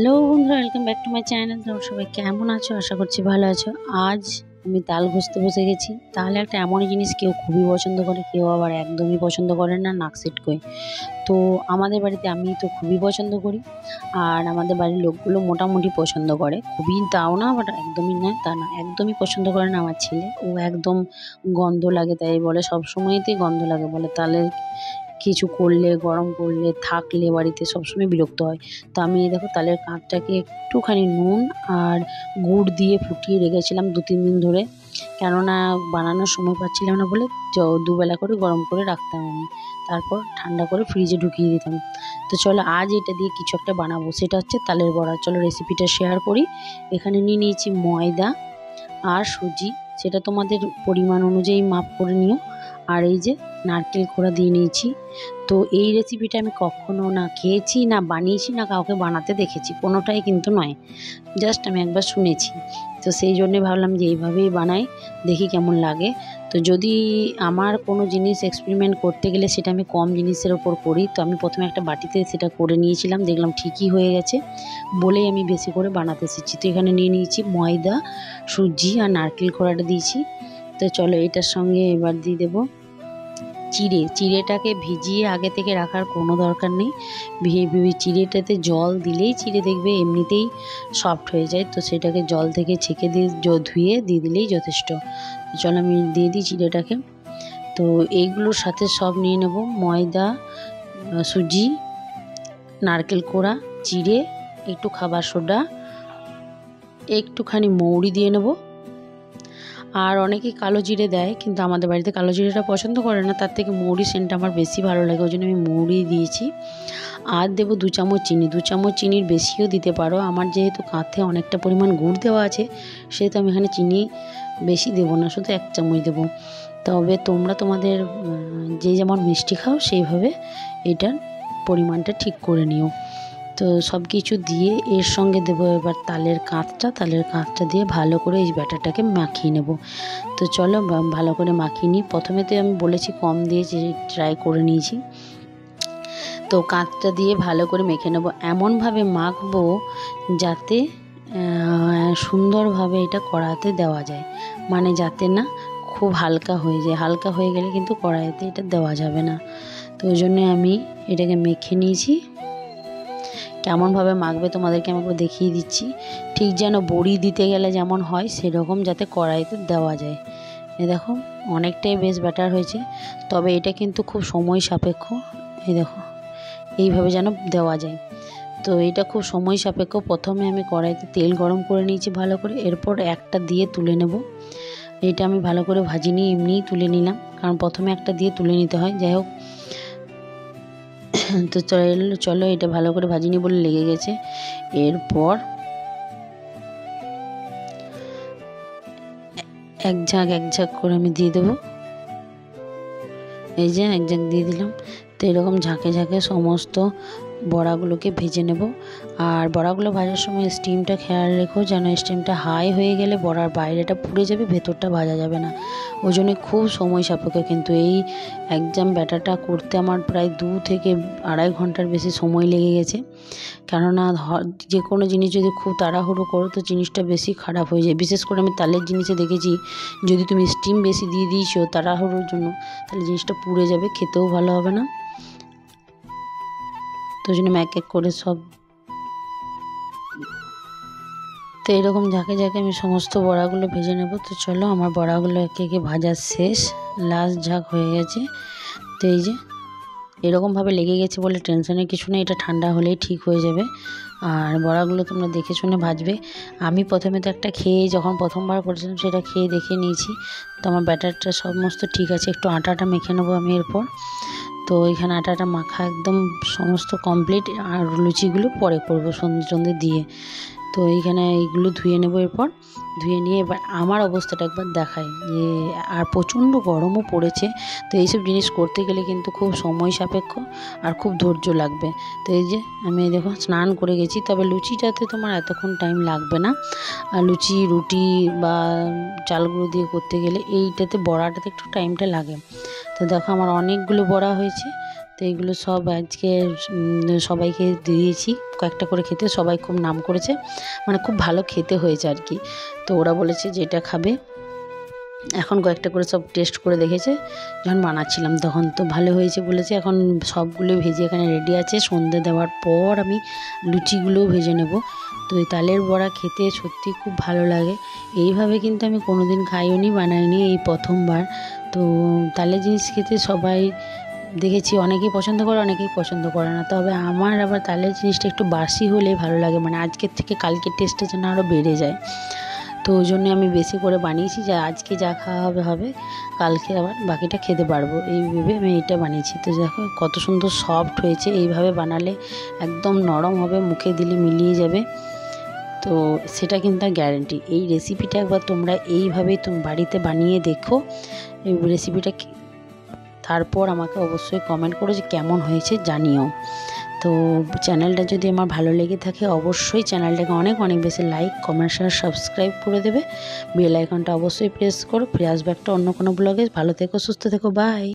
Hello বন্ধুরা, welcome back to my channel. তোমরা সবাই কেমন আছো? আশা করছি ভালো আছো। আজ আমি তাল ঘষতে বসে গেছি। তাহলে একটা এমন জিনিস কেউ খুবই পছন্দ করে, কেউ আবার একদমই পছন্দ করে না, নাক সিটকোয়। তো আমাদের বাড়িতে আমি তো খুবই পছন্দ করি, আর আমাদের বাড়ির লোকগুলো মোটামুটি পছন্দ করে। খুবই তাও না, বাট একদমই নয় তা না, একদমই পছন্দ করে না আমার ছেলে। ও একদম গন্ধ লাগে তাই বলে, সবসময়তেই গন্ধ লাগে বলে। তাহলে কিছু করলে, গরম করলে, থাকলে বাড়িতে সবসময় বিরক্ত হয়। তো আমি এই দেখো তালের কাঁচটাকে একটুখানি নুন আর গুড় দিয়ে ফুটিয়ে রেখেছিলাম 2-3 দিন ধরে, কেননা বানানোর সময় পাচ্ছিলাম না বলে দুবেলা করে গরম করে রাখতাম আমি, তারপর ঠান্ডা করে ফ্রিজে ঢুকিয়ে দিতাম। তো চলো আজ এটা দিয়ে কিছু একটা বানাবো, সেটা হচ্ছে তালের বড়া। চলো রেসিপিটা শেয়ার করি। এখানে নিয়ে নিয়েছি ময়দা আর সুজি, সেটা তোমাদের পরিমাণ অনুযায়ী মাপ করে নিও। আর এই যে নারকেল কোড়া দিয়ে নিয়েছি। তো এই রেসিপিটা আমি কখনো না খেয়েছি, না বানিয়েছি, না কাউকে বানাতে দেখেছি, কোনোটাই কিন্তু নয়। জাস্ট আমি একবার শুনেছি। তো সেই জন্যে ভাবলাম যে এইভাবেই বানাই, দেখি কেমন লাগে। তো যদি আমার কোনো জিনিস এক্সপেরিমেন্ট করতে গেলে সেটা আমি কম জিনিসের ওপর করি। তো আমি প্রথমে একটা বাটিতে সেটা করে নিয়েছিলাম, দেখলাম ঠিকই হয়ে গেছে বলেই আমি বেশি করে বানাতে এসেছি। তো এখানে নিয়ে নিয়েছি ময়দা, সুজি আর নারকেল কোড়াটা দিয়েছি। তো চলো এটার সঙ্গে এবার দিয়ে দেবো চিড়েটাকে ভিজিয়ে আগে থেকে রাখার কোনো দরকার নেই। চিড়েটাতে জল দিলেই চিড়ে দেখবে এমনিতেই সফট হয়ে যায়। তো সেটাকে জল থেকে ছেঁকে দিয়ে ধুয়ে দিয়ে দিলেই যথেষ্ট। চলো আমি দিয়ে দিই চিড়েটাকে। তো এইগুলোর সাথে সব নিয়ে নেব, ময়দা, সুজি, নারকেল কোড়া, চিড়ে, একটু খাবার সোডা, একটুখানি মৌরি দিয়ে নেব। আর অনেকেই কালো জিরে দেয়, কিন্তু আমাদের বাড়িতে কালো জিরেটা পছন্দ করে না, তার থেকে মৌরি সেন্টটা আমার বেশি ভালো লাগে, ওই জন্য আমি মৌরি দিয়েছি। আর দেবো 2 চামচ চিনি, 2 চামচ চিনির বেশিও দিতে পারো। আমার যেহেতু কাঁথে অনেকটা পরিমাণ গুড় দেওয়া আছে, সেহেতু আমি এখানে চিনি বেশি দেবো না, শুধু 1 চামচ দেবো। তবে তোমরা তোমাদের যে যেমন মিষ্টি খাও সেইভাবে এটার পরিমাণটা ঠিক করে নিও। তো সব কিছু দিয়ে এর সঙ্গে দেবো এবার তালের কাঁচটা দিয়ে ভালো করে এই ব্যাটারটাকে মাখিয়ে নেব। তো চলো ভালো করে মাখিয়ে নিই। প্রথমে তো আমি বলেছি কম দিয়ে যে ট্রাই করে নিয়েছি। তো কাঁচটা দিয়ে ভালো করে মেখে নেব, এমনভাবে মাখবো যাতে সুন্দরভাবে এটা কড়াইতে দেওয়া যায়, মানে যাতে না খুব হালকা হয়ে যায়। হালকা হয়ে গেলে কিন্তু কড়াইতে এটা দেওয়া যাবে না। তো ওই জন্যে আমি এটাকে মেখে নিয়েছি। কেমনভাবে মাখবে তোমাদেরকে আমি দেখিয়ে দিচ্ছি, ঠিক যেন বড়ি দিতে গেলে যেমন হয় সেরকম যাতে কড়াইতে দেওয়া যায়। এই দেখো অনেকটাই বেশ ব্যাটার হয়েছে, তবে এটা কিন্তু খুব সময় সাপেক্ষ। এই দেখো এইভাবে যেন দেওয়া যায়। তো এটা খুব সময় সাপেক্ষ। প্রথমে আমি কড়াইতে তেল গরম করে নিয়েছি ভালো করে, এরপর একটা দিয়ে তুলে নেব। এটা আমি ভালো করে ভাজিনি, এমনিই তুলে নিলাম, কারণ প্রথমে একটা দিয়ে তুলে নিতে হয়। যাই হোক, তো চলো এটা ভালো করে ভাজিনি বলে লেগে গেছে। এরপর এক ঝাঁক করে আমি দিয়ে দেবো। এই যে এক ঝাঁক দিয়ে দিলাম। তো এরকম ঝাঁকে ঝাঁকে সমস্ত বড়াগুলোকে ভেজে নেব। আর বড়াগুলো ভাজার সময় স্টিমটা খেয়াল রেখো, যেন স্টিমটা হাই হয়ে গেলে বড়ার বাইরেটা পুড়ে যাবে, ভেতরটা ভাজা যাবে না। ওই জন্য খুব সময় সাপেক্ষ, কিন্তু এই একজাম ব্যাটারটা করতে আমার প্রায় 2 থেকে 2.5 ঘন্টার বেশি সময় লেগে গেছে। কেননা যে কোনো জিনিস যদি খুব তাড়াহুড়ো করো তো জিনিসটা বেশি খারাপ হয়ে যায়। বিশেষ করে আমি তালের জিনিসে দেখেছি, যদি তুমি স্টিম বেশি দিয়ে দিয়েছো তাড়াহুড়োর জন্য, তাহলে জিনিসটা পুড়ে যাবে, খেতেও ভালো হবে না। তো জন্য আমি এক এক করে সব, তো এরকম ঝাঁকে ঝাঁকে আমি সমস্ত বড়াগুলো ভেজে নেব। তো চলো আমার বড়াগুলো একে একে ভাজা শেষ, লাস্ট ঝাঁক হয়ে গেছে। তো এই যে এরকমভাবে লেগে গেছে বলে টেনশনের কিছু নেই, এটা ঠান্ডা হলেই ঠিক হয়ে যাবে। আর বড়াগুলো তোমরা দেখে শুনে ভাজবে। আমি প্রথমে তো একটা খেয়ে, যখন প্রথমবার করেছিলাম সেটা খেয়ে দেখে নিয়েছি। তো আমার ব্যাটারটা সমস্ত ঠিক আছে, একটু আটাটা মেখে নেবো আমি এরপর। তো এখানে আটাটা মাখা একদম সমস্ত কমপ্লিট, আর লুচিগুলো পরে করবো সন্ধে দিয়ে। তো এইখানে এইগুলো ধুয়ে নেব, এরপর ধুয়ে নিয়ে এবার আমার অবস্থাটা একবার দেখাই যে, আর প্রচণ্ড গরমও পড়েছে। তো এইসব জিনিস করতে গেলে কিন্তু খুব সময় সাপেক্ষ আর খুব ধৈর্য লাগবে। তো এই যে আমি দেখো স্নান করে গেছি, তবে লুচিটাতে তোমার এতক্ষণ টাইম লাগবে না। আর লুচি, রুটি বা চালগুলো দিয়ে করতে গেলে এইটাতে বড়াটাতে একটু টাইমটা লাগে। তো দেখো আমার অনেকগুলো বড়া হয়েছে। তো এইগুলো সব আজকে সবাইকে দিয়েছি কয়েকটা করে খেতে। সবাই খুব নাম করেছে, মানে খুব ভালো খেতে হয়েছে আর কি। তো ওরা বলেছে যেটা খাবে, এখন কয়েকটা করে সব টেস্ট করে দেখেছে যখন বানাচ্ছিলাম তখন, তো ভালো হয়েছে বলেছে। এখন সবগুলো ভেজে এখানে রেডি আছে। সন্ধে দেওয়ার পর আমি লুচিগুলোও ভেজে নেব। তো এই তালের বড়া খেতে সত্যি খুব ভালো লাগে। এইভাবে কিন্তু আমি কোনো দিন খাইওনি, বানাইনি, এই প্রথমবার। তো তালের জিনিস খেতে সবাই দেখেছি অনেকেই পছন্দ করে, অনেকেই পছন্দ করে না। তবে আমার আবার তালের জিনিসটা একটু বাসি হলে ভালো লাগে, মানে আজকের থেকে কালকের টেস্টটা যেন আরও বেড়ে যায়। তো ওই জন্যে আমি বেশি করে বানিয়েছি, যে আজকে যা খাওয়া হবে হবে, কালকে আবার বাকিটা খেতে পারবো, এই ভেবে আমি এটা বানিয়েছি। তো দেখো কত সুন্দর সফট হয়েছে। এইভাবে বানালে একদম নরম হবে, মুখে দিলে মিলিয়ে যাবে। তো সেটা কিন্তু গ্যারেন্টি। এই রেসিপিটা একবার তোমরা এইভাবেই তুমি বাড়িতে বানিয়ে দেখো এই রেসিপিটা, তারপর আমাকে অবশ্যই কমেন্ট করো যে কেমন হয়েছে জানিও। তো চ্যানেলটা যদি আমার ভালো লেগে থাকে অবশ্যই চ্যানেলটাকে অনেক অনেক বেশি লাইক, কমেন্ট, শেয়ার, সাবস্ক্রাইব করে দেবে। বেল আইকনটা অবশ্যই প্রেস করো। ফিরে আসবে একটা অন্য কোনো ব্লগে। ভালো থেকো, সুস্থ থেকো, বাই।